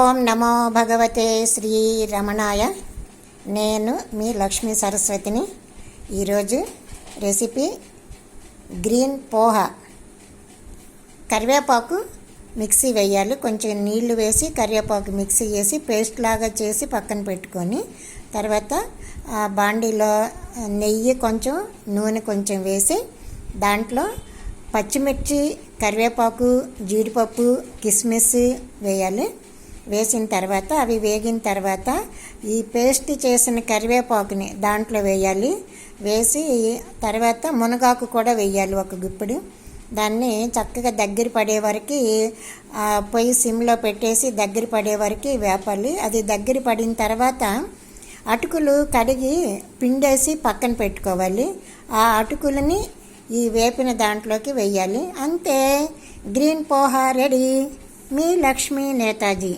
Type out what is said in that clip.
ఓం నమో భగవతే శ్రీ రమణాయ. నేను మీ లక్ష్మీ సరస్వతిని. ఈరోజు రెసిపీ గ్రీన్ పోహా. కరివేపాకు మిక్సీ వేయాలి. కొంచెం నీళ్లు వేసి కరివేపాకు మిక్సీ వేసి పేస్ట్ లాగా చేసి పక్కన పెట్టుకొని, తర్వాత బాండీలో నెయ్యి కొంచెం నూనె కొంచెం వేసి దాంట్లో పచ్చిమిర్చి, కరివేపాకు, జీడిపప్పు, కిస్మిస్ వేయాలి. వేసిన తర్వాత అవి వేగిన తర్వాత ఈ పేస్ట్ చేసిన కరివేపాకుని దాంట్లో వేయాలి. వేసి తర్వాత మునగాకు కూడా వేయాలి ఒక గుప్పెడు. దాన్ని చక్కగా దగ్గర పడే వరకు పొయ్యి సిమ్లో పెట్టేసి దగ్గర పడే వరకు వేపాలి. అది దగ్గర పడిన తర్వాత అటుకులు కడిగి పిండేసి పక్కన పెట్టుకోవాలి. ఆ అటుకులని ఈ వేపిన దాంట్లోకి వేయాలి. అంతే, గ్రీన్ పోహా రెడీ. మీ లక్ష్మీ నేతాజీ.